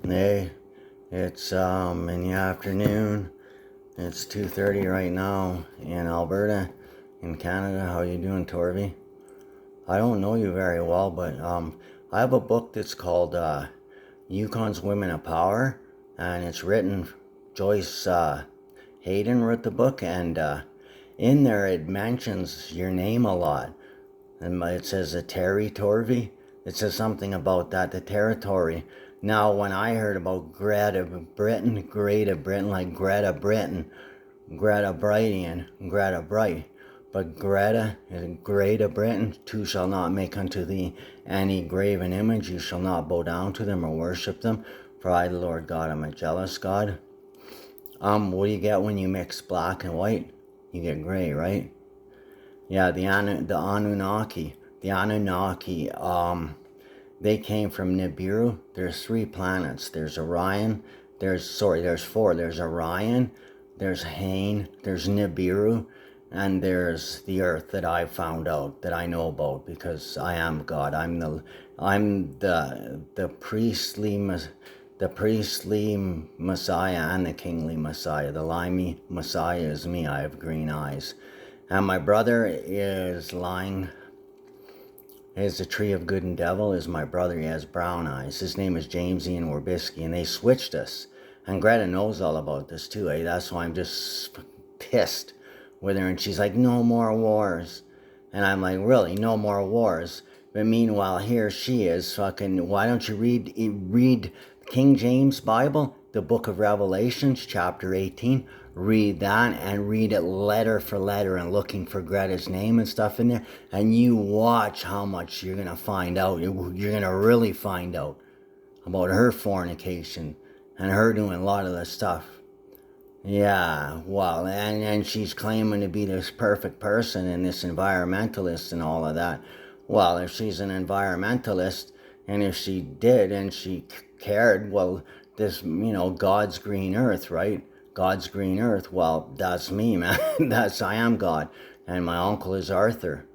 Hey, it's in the afternoon. It's 2:30 right now in Alberta, in Canada. How you doing, Torvy? I don't know you very well, but I have a book that's called Yukon's Women of Power, and it's written. Joyce Hayden wrote the book, and in there it mentions your name a lot. And it says a Terry Torvey. It says something about that, the territory. Now, when I heard about Greta Britain, like Greta Britain, Greta Brightian, Greta Bright, but Greta Britain, two shall not make unto thee any graven image, you shall not bow down to them or worship them, for I, the Lord God, am a jealous God. What do you get when you mix black and white? You get gray, right? Yeah, the Anunnaki. The Anunnaki, they came from Nibiru. There's 3 planets. There's Orion. There's 4. There's Orion. There's Hain. There's Nibiru. And there's the Earth that I found out, that I know about, because I am God. I'm the priestly Messiah and the kingly Messiah. The limey Messiah is me. I have green eyes. And my brother is the tree of good and devil is my brother. He has brown eyes. His name is James Ian Werbisky, and they switched us. And Greta knows all about this too, eh? That's why I'm just pissed with her. And she's like, no more wars. And I'm like, really, no more wars? But meanwhile, here she is fucking, why don't you read King James Bible, the book of Revelations, chapter 18. Read that and read it letter for letter and looking for Greta's name and stuff in there. And you watch how much you're going to find out. You're going to really find out about her fornication and her doing a lot of the stuff. Yeah, well, and she's claiming to be this perfect person and this environmentalist and all of that. Well, if she's an environmentalist, and if she did and she cared, well, this, God's green earth, right? God's green earth, well, that's me, man. I am God. And my uncle is Arthur.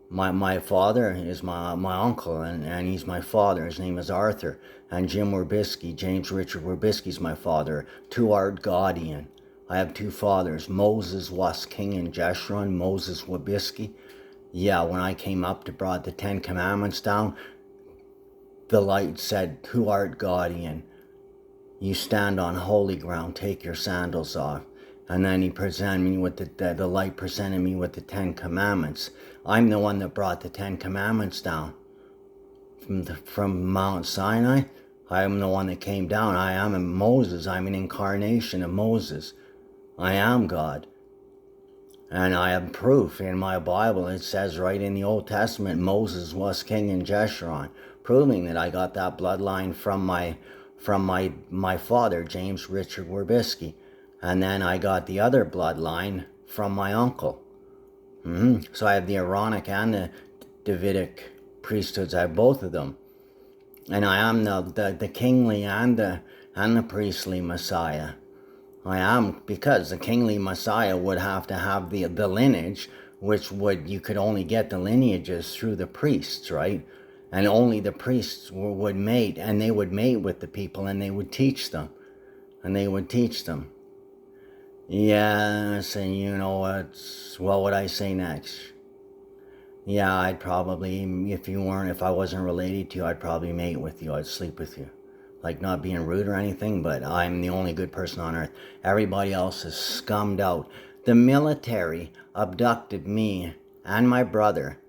My father is my uncle, and he's my father. His name is Arthur. And Jim Werbisky, James Richard Werbisky, is my father. Tuart Gaudian. I have 2 fathers. Moses was king in Jeshurun, Moses Werbisky. Yeah, when I came up to brought the 10 Commandments down, the light said, Tuart Gaudian. You stand on holy ground, take your sandals off. And then he presented me with the light presented me with the 10 Commandments. I'm the one that brought the 10 Commandments down from Mount Sinai. I am the one that came down. I am a Moses. I'm an incarnation of Moses. I am God. And I have proof in my Bible. It says right in the Old Testament, Moses was king in Jeshurun, proving that I got that bloodline from my father, James Richard Werbisky. And then I got the other bloodline from my uncle. So I have the Aaronic and the Davidic priesthoods. I have both of them. And I am the kingly and the priestly Messiah. I am, because the kingly Messiah would have to have the lineage, which you could only get the lineages through the priests, right? And only the priests would mate, and they would mate with the people, and they would teach them. Yes, and you know what would I say next? Yeah, I'd probably, if I wasn't related to you, I'd probably mate with you. I'd sleep with you. Like, not being rude or anything, but I'm the only good person on earth. Everybody else is scummed out. The military abducted me and my brother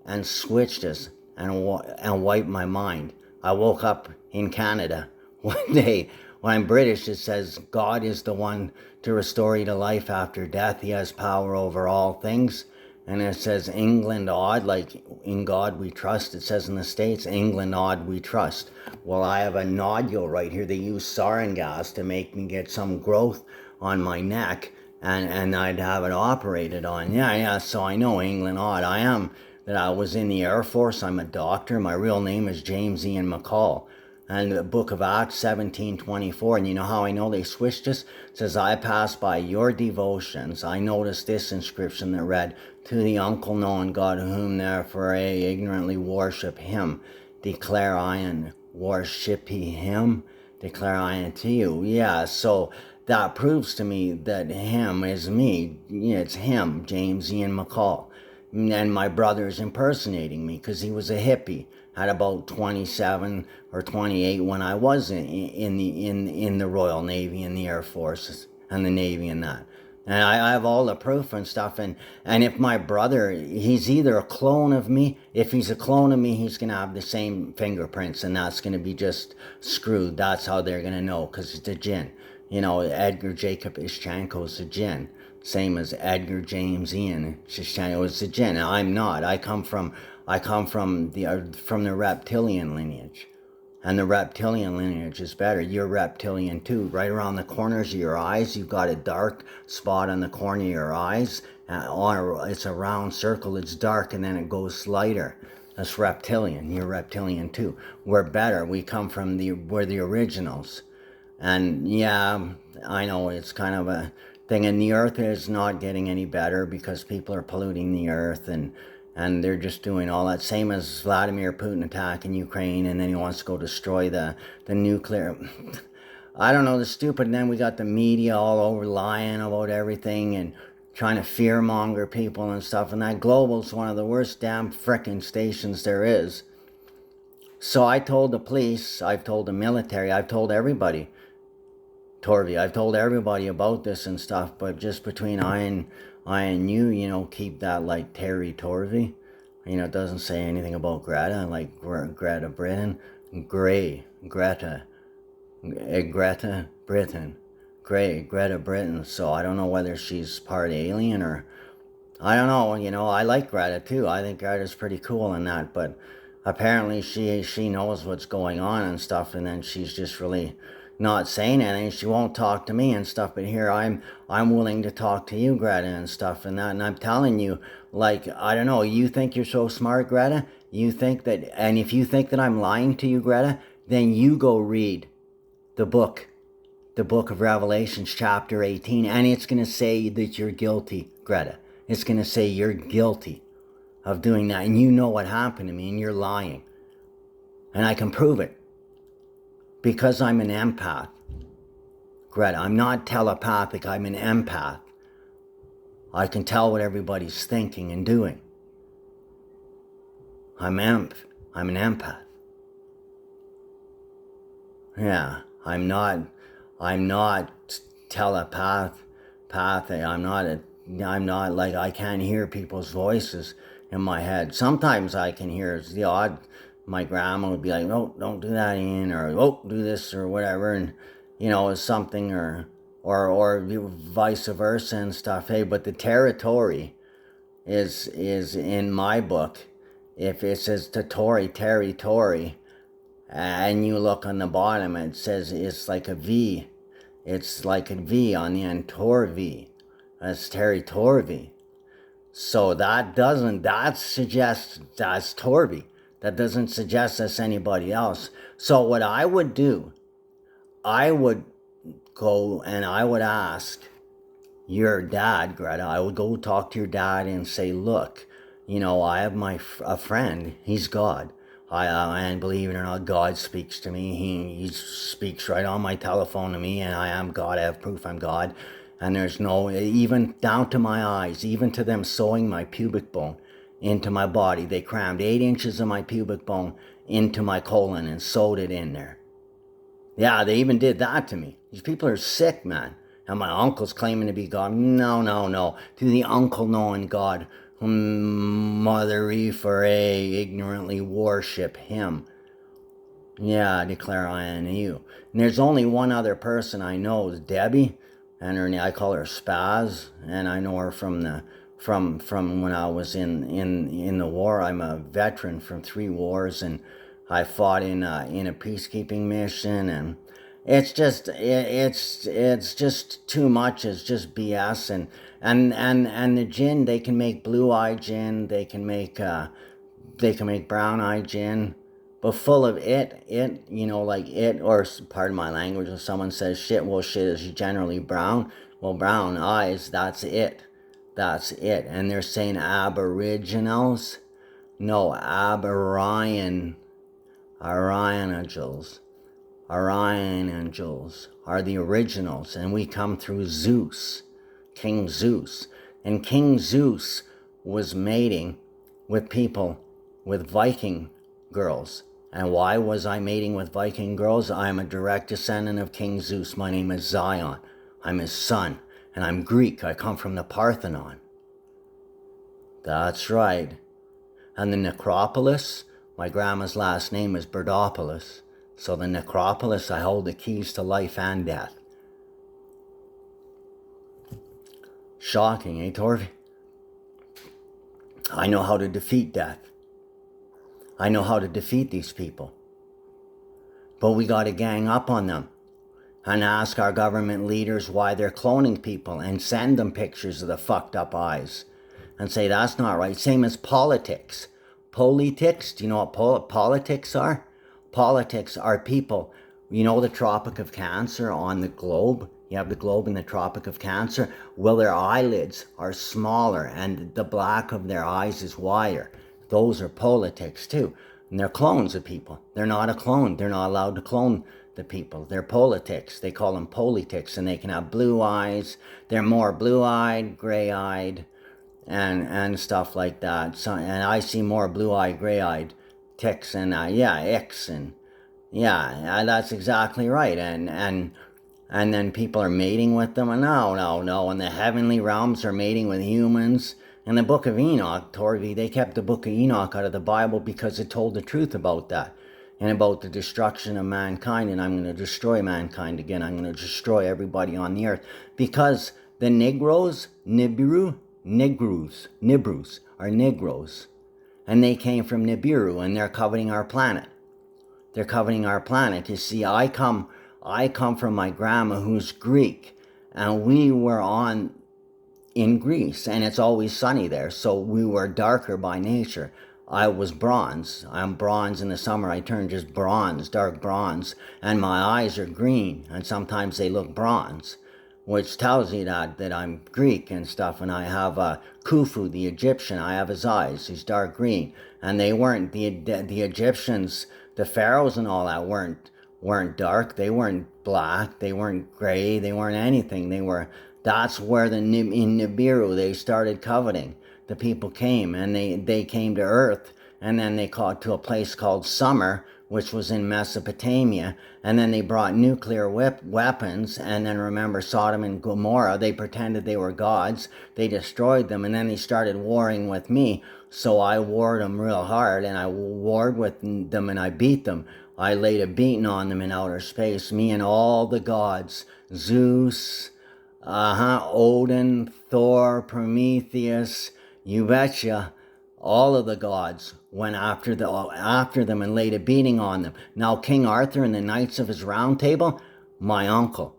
and switched us and wiped my mind. I woke up in Canada one day. When I'm British, it says God is the one to restore you to life after death. He has power over all things. And it says England odd, like in God we trust. It says in the States, England odd we trust. Well, I have a nodule right here. They use sarin gas to make me get some growth on my neck, and I'd have it operated on. Yeah, so I know England odd. I was in the Air Force. I'm a doctor. My real name is James Ian McCall. And the book of Acts 17:24, and you know how I know they switched this? It says, I passed by your devotions. I noticed this inscription that read, to the uncle known God, whom therefore ignorantly worship him. Declare I and worship ye him. declare I unto you. Yeah, so that proves to me that him is me. Yeah, it's him, James Ian McCall. And my brother's impersonating me because he was a hippie at about 27 or 28 when I was in the Royal Navy and the Air Force and the Navy and that. And I have all the proof and stuff. And if my brother, he's either a clone of me. If he's a clone of me, he's going to have the same fingerprints. And that's going to be just screwed. That's how they're going to know because it's a jinn. You know, Edgar Jacob Ishchenko's a jinn. Same as Edgar James Ian Ishchenko is a jinn. And I'm not. I come from the reptilian lineage. And the reptilian lineage is better. You're reptilian too. Right around the corners of your eyes, you've got a dark spot on the corner of your eyes. It's a round circle, it's dark, and then it goes lighter. That's reptilian. You're reptilian too. We're better. We come from we're the originals. And yeah, I know it's kind of a thing. And the earth is not getting any better because people are polluting the earth and they're just doing all that. Same as Vladimir Putin attacking Ukraine, and then he wants to go destroy the nuclear. I don't know, the stupid. And then we got the media all over lying about everything and trying to fearmonger people and stuff. And that Global's one of the worst damn frickin' stations there is. So I told the police, I've told the military, I've told everybody. Torvi, I've told everybody about this and stuff, but just between I and you, you know, keep that like Terry Torvi. You know, it doesn't say anything about Greta, like Greta Britain. Greta Britain. Greta Britain. So I don't know whether she's part alien or, I don't know, you know, I like Greta too. I think Greta's pretty cool and that, but apparently she knows what's going on and stuff, and then she's just really not saying anything. She won't talk to me and stuff, but here I'm willing to talk to you, Greta, and stuff and that. And I'm telling you, like, I don't know, you think you're so smart, Greta? You think that, and if you think that I'm lying to you, Greta, then you go read the book of Revelations, chapter 18, and it's going to say that you're guilty, Greta. It's going to say you're guilty of doing that, and you know what happened to me, and you're lying. And I can prove it. Because I'm an empath. Greta, I'm not telepathic, I'm an empath. I can tell what everybody's thinking and doing. I'm an empath. Yeah, I'm not telepathic. I'm not like, I can't hear people's voices in my head. Sometimes I can hear the odd. My grandma would be like, "No, don't do that, Ian," or "Oh, do this," or whatever, and you know, something, or vice versa and stuff. Hey, but the territory is in my book. If it says territory, and you look on the bottom, it says it's like a V. It's like a V on the end, Torvi. That's territory. So that suggests that's Torvi. That doesn't suggest that's anybody else. So what I would do, I would go and I would ask your dad, Greta. I would go talk to your dad and say, look, you know, I have a friend. He's God. And believe it or not, God speaks to me. He speaks right on my telephone to me, and I am God. I have proof I'm God. And there's no, even down to my eyes, even to them sewing my pubic bone into my body. They crammed 8 inches of my pubic bone into my colon and sewed it in there. Yeah, they even did that to me. These people are sick, man. And my uncle's claiming to be God. No. To the uncle knowing God, Mother Ephraim ignorantly worship him. Yeah, declare I unto you. And there's only one other person I know, is Debbie, and I call her Spaz, and I know her from when I was in the war. I'm a veteran from 3 wars, and I fought in a peacekeeping mission, and it's just too much. It's just BS, and the gin, they can make blue-eye gin, they can make brown-eye gin, but full of it, you know, like it, or pardon my language, if someone says shit, well, shit is generally brown. Well, brown eyes, that's it. That's it. And they're saying aboriginals. No, Aryanagels. Our iron angels are the originals, and we come through Zeus, King Zeus. And King Zeus was mating with people, with Viking girls. And why was I mating with Viking girls? I'm a direct descendant of King Zeus. My name is Zion. I'm his son, and I'm Greek. I come from the Parthenon. That's right. And the necropolis, my grandma's last name is Berdopoulos. So the necropolis, I hold the keys to life and death. Shocking, eh, Torvi? I know how to defeat death. I know how to defeat these people. But we gotta gang up on them and ask our government leaders why they're cloning people and send them pictures of the fucked up eyes and say that's not right. Same as politics. Politics, do you know what politics are? Politics are people, you know the Tropic of Cancer on the globe? You have the globe in the Tropic of Cancer. Well, their eyelids are smaller and the black of their eyes is wider. Those are politics too. And they're clones of people. They're not a clone. They're not allowed to clone the people. They're politics. They call them politics, and they can have blue eyes. They're more blue-eyed, gray-eyed, and stuff like that. So, and I see more blue-eyed, gray-eyed ticks and icks, and that's exactly right. And then people are mating with them, and no, and the heavenly realms are mating with humans. In the book of Enoch, Torvi, they kept the book of Enoch out of the Bible because it told the truth about that and about the destruction of mankind. And I'm going to destroy mankind again. I'm going to destroy everybody on the earth because the Negroes, Nibiru are Negroes. And they came from Nibiru, and they're coveting our planet. They're coveting our planet. You see, I come from my grandma who's Greek, and we were in Greece, and it's always sunny there, so we were darker by nature. I was bronze. I'm bronze in the summer. I turn just bronze, dark bronze, and my eyes are green, and sometimes they look bronze, which tells you that I'm Greek and stuff. And I have Khufu, the Egyptian. I have his eyes. He's dark green, and they weren't the Egyptians, the pharaohs and all that weren't dark. They weren't black. They weren't gray. They weren't anything. That's where in Nibiru they started coveting. The people came, and they came to Earth, and then they called to a place called Sumer, which was in Mesopotamia, and then they brought nuclear weapons, and then remember Sodom and Gomorrah, they pretended they were gods, they destroyed them, and then they started warring with me, so I warred them real hard, and I warred with them, and I beat them. I laid a beating on them in outer space, me and all the gods, Zeus, Odin, Thor, Prometheus, you betcha. All of the gods went after them and laid a beating on them. Now King Arthur and the Knights of his Round Table, my uncle.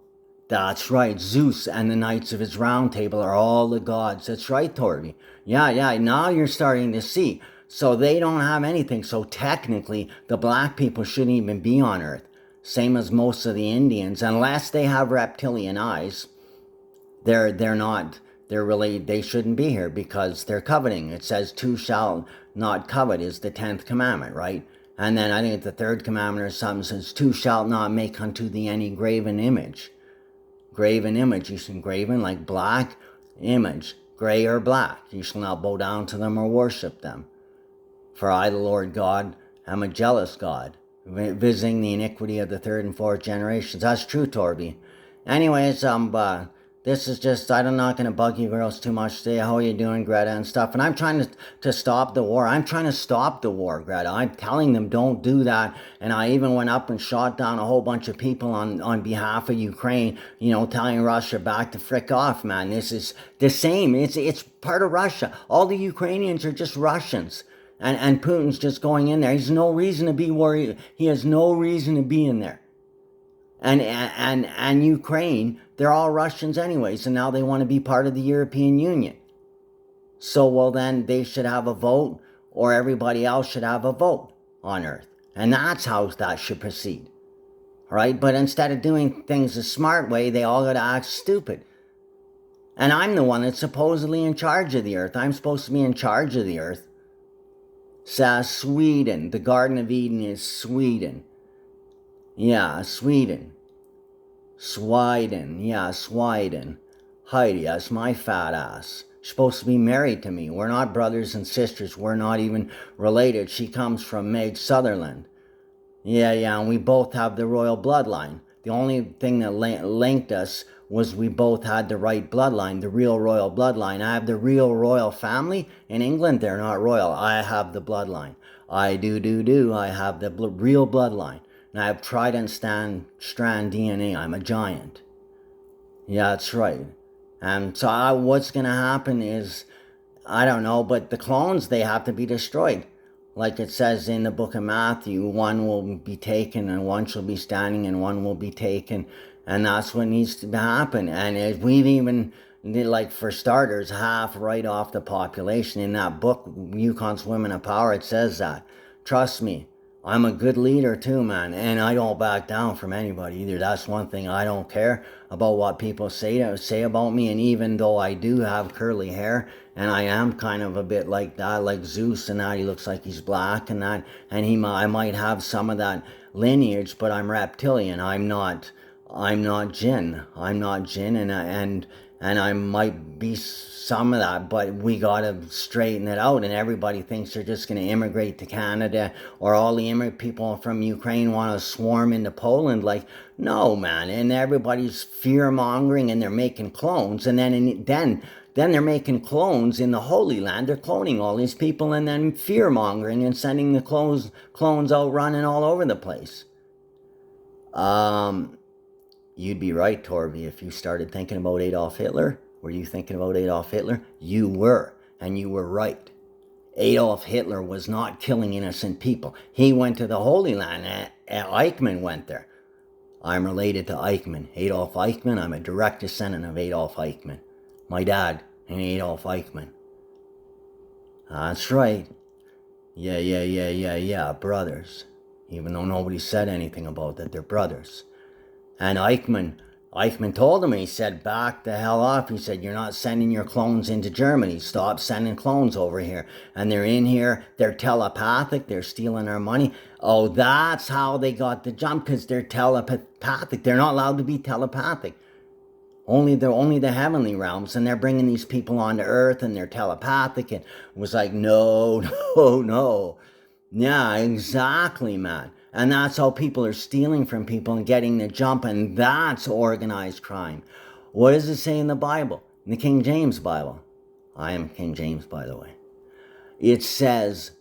That's right, Zeus and the Knights of his Round Table are all the gods. That's right, Torby. Yeah, now you're starting to see. So they don't have anything. So technically, the black people shouldn't even be on Earth. Same as most of the Indians, unless they have reptilian eyes. They shouldn't be here because they're coveting. It says, "Two shall not covet" is the 10th commandment, right? And then I think the 3rd commandment or something says, "Two shalt not make unto thee any graven image." Graven image, you see, graven like black image, gray or black. You shall not bow down to them or worship them. For I, the Lord God, am a jealous God, visiting the iniquity of the 3rd and 4th generations. That's true, Torby. Anyways, this is just, I'm not going to bug you girls too much today. How are you doing, Greta, and stuff? And I'm trying to stop the war. I'm trying to stop the war, Greta. I'm telling them don't do that. And I even went up and shot down a whole bunch of people on behalf of Ukraine, telling Russia back the frick off, man. This is the same. It's part of Russia. All the Ukrainians are just Russians. And Putin's just going in there. He has no reason to be worried. He has no reason to be in there. And Ukraine, they're all Russians anyways, and now they want to be part of the European Union. So, well, then they should have a vote, or everybody else should have a vote on Earth. And that's how that should proceed. Right? But instead of doing things the smart way, they all got to act stupid. And I'm the one that's supposedly in charge of the Earth. I'm supposed to be in charge of the Earth. So, Sweden, the Garden of Eden is Sweden. Yeah, Sweden. Sweden. Yeah, Sweden. Heidi, that's my fat ass. She's supposed to be married to me. We're not brothers and sisters. We're not even related. She comes from Meg Sutherland. Yeah, and we both have the royal bloodline. The only thing that linked us was we both had the right bloodline, the real royal bloodline. I have the real royal family. In England, they're not royal. I have the bloodline. I do. I have the real bloodline. And I have Trident strand DNA. I'm a giant. Yeah, that's right. And so what's going to happen is, I don't know, but the clones, they have to be destroyed. Like it says in the book of Matthew, one will be taken and one shall be standing and one will be taken. And that's what needs to happen. And if we've even, like for starters, half right off the population. In that book, Yukon's Women of Power, it says that. Trust me, I'm a good leader too, man. And I don't back down from anybody either. That's one thing. I don't care about what people say about me. And even though I do have curly hair, and I am kind of a bit like that, like Zeus and that, he looks like he's black and that, and I might have some of that lineage, but I'm reptilian. I'm not jinn. I'm not jinn, and I might be some of that, but we gotta straighten it out. And everybody thinks they're just gonna immigrate to Canada, or all the immigrant people from Ukraine want to swarm into Poland. Like, no, man. And everybody's fear mongering, and they're making clones, and then they're making clones in the Holy Land. They're cloning all these people and then fear mongering and sending the clones out running all over the place. You'd be right, Torby, if you started thinking about Adolf Hitler. Were you thinking about Adolf Hitler? You were, and you were right. Adolf Hitler was not killing innocent people. He went to the Holy Land. Eichmann went there. I'm related to Eichmann. Adolf Eichmann, I'm a direct descendant of Adolf Eichmann. My dad and Adolf Eichmann. That's right. Yeah, brothers. Even though nobody said anything about that, they're brothers. And Eichmann told him, he said, back the hell off. He said, you're not sending your clones into Germany. Stop sending clones over here. And they're in here, they're telepathic, they're stealing our money. Oh, that's how they got the jump, because they're telepathic. They're not allowed to be telepathic. Only the heavenly realms, and they're bringing these people onto Earth, and they're telepathic. And it was like, no. Yeah, exactly, man. And that's how people are stealing from people and getting the jump, and that's organized crime. What does it say in the Bible? In the King James Bible. I am King James, by the way. It says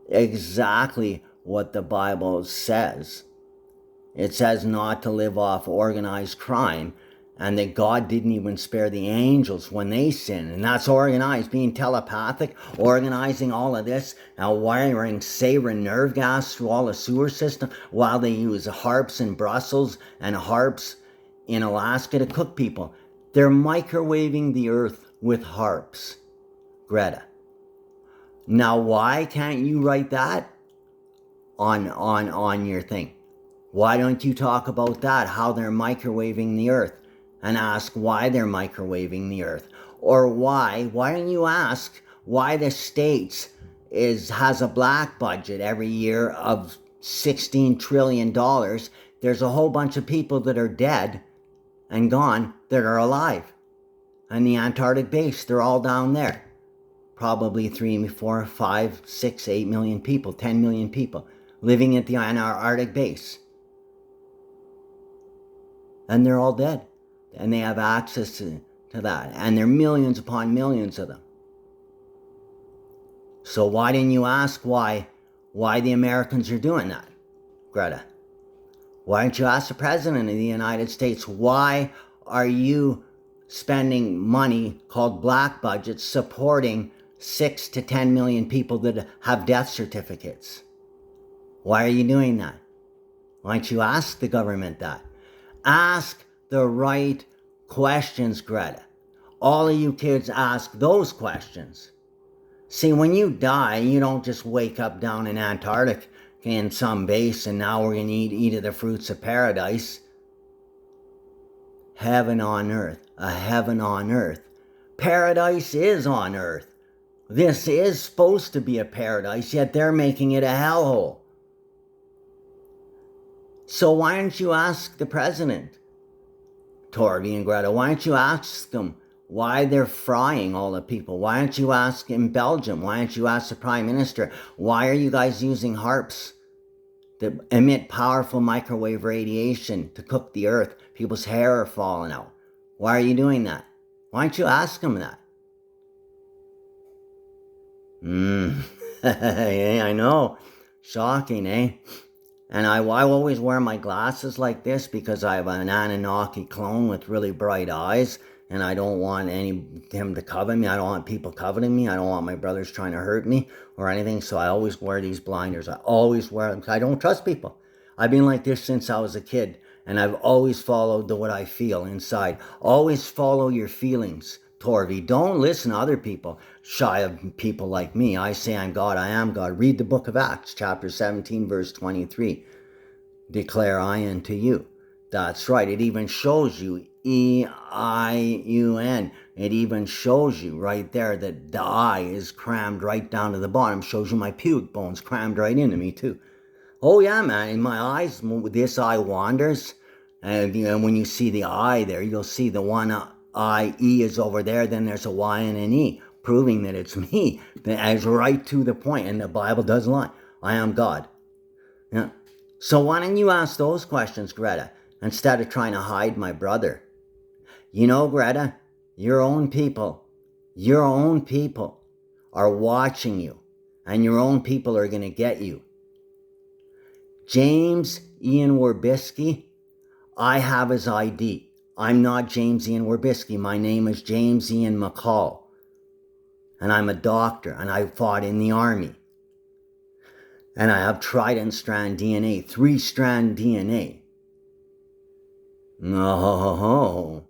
exactly what the Bible says. It says not to live off organized crime, and that God didn't even spare the angels when they sinned. And that's organized, being telepathic, organizing all of this, and wiring sarin nerve gas through all the sewer system, while they use harps in Brussels and harps in Alaska to cook people. They're microwaving the earth with harps. Greta. Now, why can't you write that on your thing? Why don't you talk about that, how they're microwaving the earth? And ask why they're microwaving the earth. Or why don't you ask why the States has a black budget every year of $16 trillion. There's a whole bunch of people that are dead and gone that are alive. And the Antarctic base, they're all down there. Probably 3, 4, 5, 6, 8 million people, 10 million people living at the Antarctic base. And they're all dead. And they have access to that. And there are millions upon millions of them. So why didn't you ask why the Americans are doing that, Greta? Why don't you ask the President of the United States, why are you spending money called black budgets supporting 6 to 10 million people that have death certificates? Why are you doing that? Why don't you ask the government that? Ask the right questions, Greta. All of you kids ask those questions. See, when you die, you don't just wake up down in Antarctica in some base and now we're going to eat of the fruits of paradise. Heaven on earth, a heaven on earth. Paradise is on earth. This is supposed to be a paradise, yet they're making it a hellhole. So why don't you ask the president, Torvi and Greta? Why don't you ask them why they're frying all the people? Why don't you ask in Belgium? Why don't you ask the prime minister? Why are you guys using harps that emit powerful microwave radiation to cook the earth? People's hair are falling out. Why are you doing that? Why don't you ask them that? Yeah, I know. Shocking, eh? And I always wear my glasses like this because I have an Anunnaki clone with really bright eyes, and I don't want him to covet me. I don't want people coveting me. I don't want my brothers trying to hurt me or anything. So I always wear these blinders. I always wear them because I don't trust people. I've been like this since I was a kid, and I've always followed what I feel inside. Always follow your feelings, Torvi. Don't listen to other people, shy of people like me. I say I'm God, I am God. Read the book of Acts, chapter 17, verse 23. Declare I unto you. That's right. It even shows you EIUN. It even shows you right there that the I is crammed right down to the bottom. Shows you my pubic bones crammed right into me too. Oh yeah, man. In my eyes, this eye wanders. And when you see the I there, you'll see the one I-E is over there. Then there's a Y and an E, proving that it's me. That is right to the point. And the Bible doesn't lie. I am God. Yeah. So why don't you ask those questions, Greta, instead of trying to hide my brother? You know, Greta, your own people are watching you, and your own people are going to get you. James Ian Werbisky, I have his ID. I'm not James Ian Werbisky. My name is James Ian McCall, and I'm a doctor, and I fought in the army. And I have trident strand DNA, 3-strand DNA. Oh.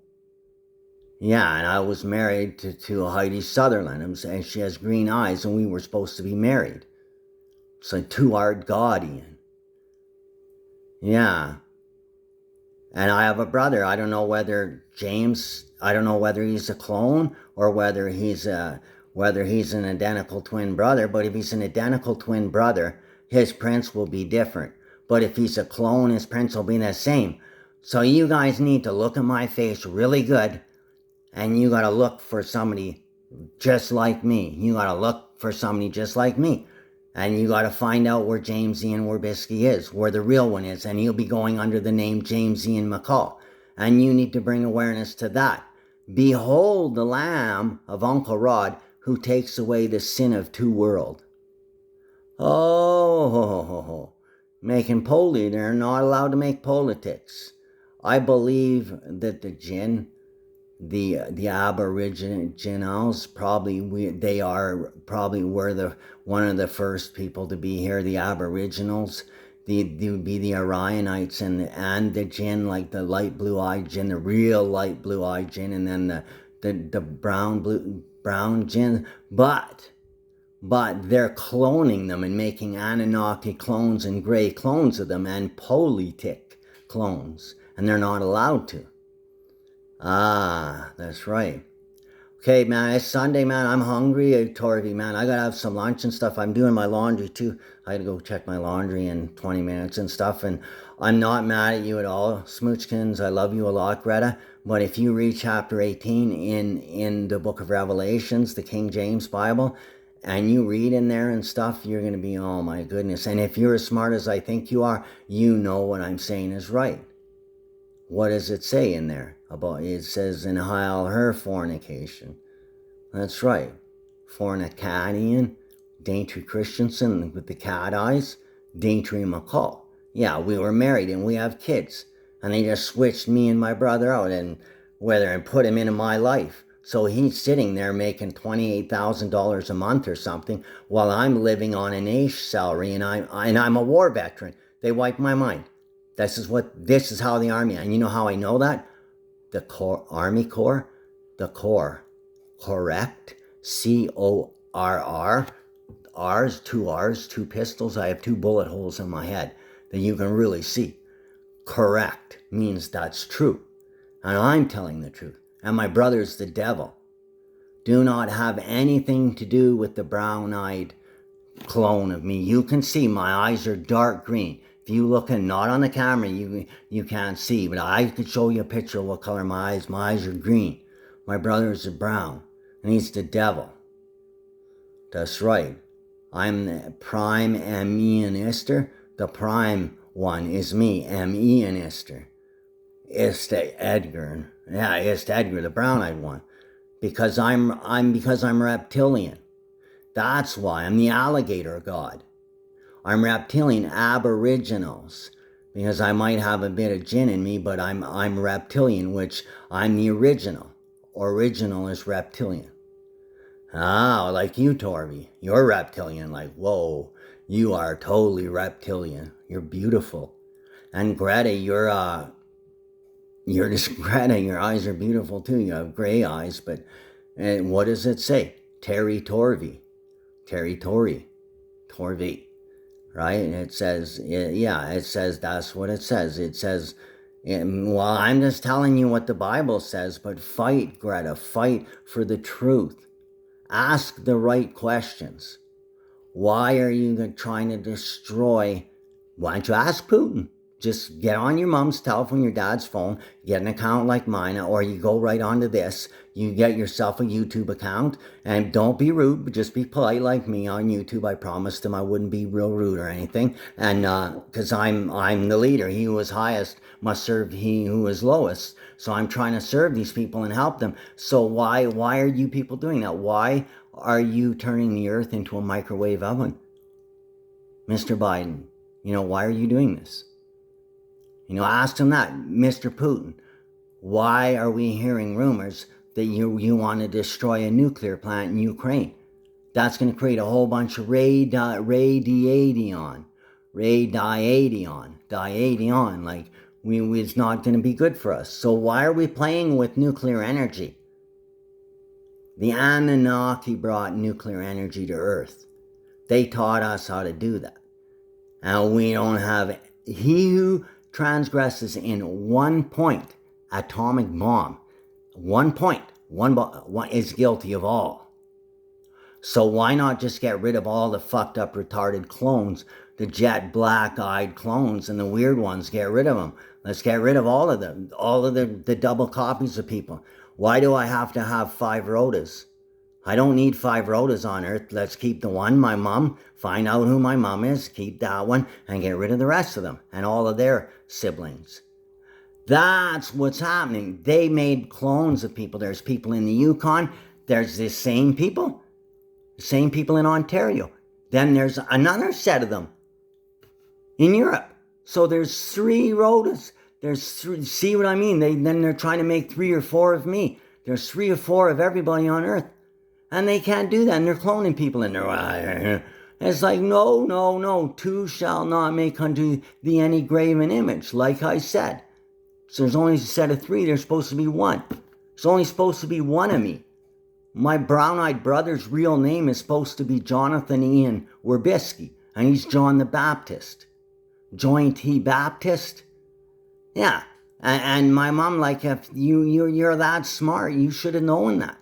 Yeah, and I was married to Heidi Sutherland, and she has green eyes, and we were supposed to be married. It's like 2-hour guardian. Yeah. And I have a brother. I don't know whether he's a clone or whether he's an identical twin brother. But if he's an identical twin brother, his prints will be different. But if he's a clone, his prints will be the same. So you guys need to look at my face really good, and you gotta look for somebody just like me. You gotta look for somebody just like me. And you gotta find out where James Ian Werbisky is, where the real one is, and he'll be going under the name James Ian McCall. And you need to bring awareness to that. Behold the Lamb of Uncle Rod who takes away the sin of 2 world. Oh, making they're not allowed to make politics. I believe that the jinn, the Aboriginals, they were one of the first people to be here. The Aboriginals, they would be the Orionites and the jinn, like the light blue-eyed jinn, the real light blue-eyed jinn, and then the brown jinn. But they're cloning them and making Anunnaki clones and gray clones of them and politic clones. And they're not allowed to. Ah, that's right. Okay, man, it's Sunday, man. I'm hungry, Torvi, man. I gotta have some lunch and stuff. I'm doing my laundry, too. I gotta go check my laundry in 20 minutes and stuff. And I'm not mad at you at all, Smoochkins. I love you a lot, Greta. But if you read chapter 18 in the book of Revelations, the King James Bible, and you read in there and stuff, you're going to be, oh my goodness. And if you're as smart as I think you are, you know what I'm saying is right. What does it say in there? It says, in Heil her fornication. That's right. Fornicadian, Daintree Christensen with the cat eyes, Daintree McCall. Yeah, we were married and we have kids. And they just switched me and my brother out and put him into my life. So he's sitting there making $28,000 a month or something while I'm living on an AISH salary and I'm a war veteran. They wiped my mind. This is how the Army, and you know how I know that? The Army Corps, correct, C-O-R-R, R's, 2 R's, 2 pistols. I have 2 bullet holes in my head that you can really see. Correct means that's true. And I'm telling the truth. And my brother's the devil. Do not have anything to do with the brown-eyed clone of me. You can see my eyes are dark green. If you looking not on the camera, you can't see, but I could show you a picture of what color my eyes. My eyes are green. My brother's are brown, and he's the devil. That's right. I'm the prime M.E. and Esther. The prime one is me, M.E. and Esther. It's the Edgar. Yeah, it's the Edgar, the brown-eyed one. Because I'm reptilian. That's why I'm the alligator god. I'm reptilian, aboriginals. Because I might have a bit of jinn in me, but I'm reptilian, which I'm the original. Original is reptilian. Ah, like you, Torby. You're reptilian. Like, whoa, you are totally reptilian. You're beautiful. And Greta, you're just Greta. Your eyes are beautiful too. You have gray eyes, but what does it say? Terry Torvey. Terry Torvey. Right? It says, it says that's what it says. It says, well, I'm just telling you what the Bible says, but fight, Greta. Fight for the truth. Ask the right questions. Why are you trying to destroy? Why don't you ask Putin? Just get on your mom's telephone, your dad's phone, get an account like mine, or you go right onto this. You get yourself a YouTube account, and don't be rude, but just be polite like me on YouTube. I promised him I wouldn't be real rude or anything, and because I'm the leader. He who is highest must serve he who is lowest. So I'm trying to serve these people and help them. So why are you people doing that? Why are you turning the earth into a microwave oven, Mr. Biden? Why are you doing this? Ask him that, Mr. Putin. Why are we hearing rumors that you want to destroy a nuclear plant in Ukraine? That's going to create a whole bunch of radiation. Like, it's not going to be good for us. So why are we playing with nuclear energy? The Anunnaki brought nuclear energy to Earth. They taught us how to do that. And we don't have it. He who transgresses in 1 point, atomic bomb, 1 point, one is guilty of all. So why not just get rid of all the fucked up retarded clones, the jet black-eyed clones and the weird ones? Get rid of them. Let's get rid of all of them, all of the double copies of people. Why do I have to have 5 Rhodas? I don't need 5 Rhodas on Earth. Let's keep the one, my mom. Find out who my mom is, keep that one, and get rid of the rest of them and all of their siblings. That's what's happening. They made clones of people. There's people in the Yukon. There's the same people in Ontario. Then there's another set of them in Europe. So there's 3 Rhodas. There's 3. See what I mean? Then they're trying to make 3 or 4 of me. There's 3 or 4 of everybody on Earth. And they can't do that, and they're cloning people, and they're, it's like, no, 2 shall not make unto thee any graven image, like I said. So there's only a set of 3, there's supposed to be 1. There's only supposed to be 1 of me. My brown-eyed brother's real name is supposed to be Jonathan Ian Werbisky, and he's John the Baptist. Joint T. Baptist? Yeah, and my mom, like, if you're that smart, you should have known that.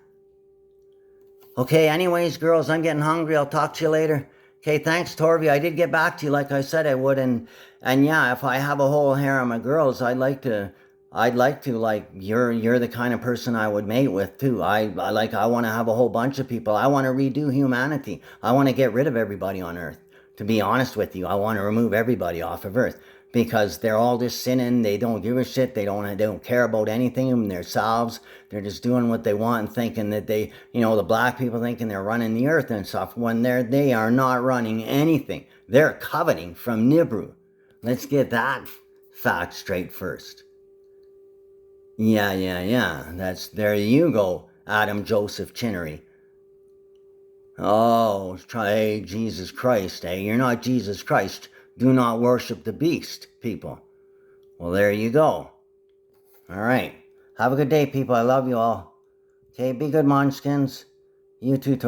Okay, anyways, girls, I'm getting hungry. I'll talk to you later. Okay, thanks, Torvey. I did get back to you like I said I would, and yeah, if I have a whole harem of girls, I'd like to, like, you're the kind of person I would mate with, too. I want to have a whole bunch of people. I want to redo humanity. I want to get rid of everybody on Earth. To be honest with you, I want to remove everybody off of Earth. Because they're all just sinning, they don't give a shit, they don't care about anything in themselves, they're just doing what they want and thinking that they, the black people thinking they're running the earth and stuff, when they are not running anything. They're coveting from Nibiru. Let's get that fact straight first. Yeah, there you go, Adam Joseph Chinnery. Oh, hey, Jesus Christ, you're not Jesus Christ. Do not worship the beast, people. Well, there you go. All right. Have a good day, people. I love you all. Okay, be good, Munchkins. You too, Tor.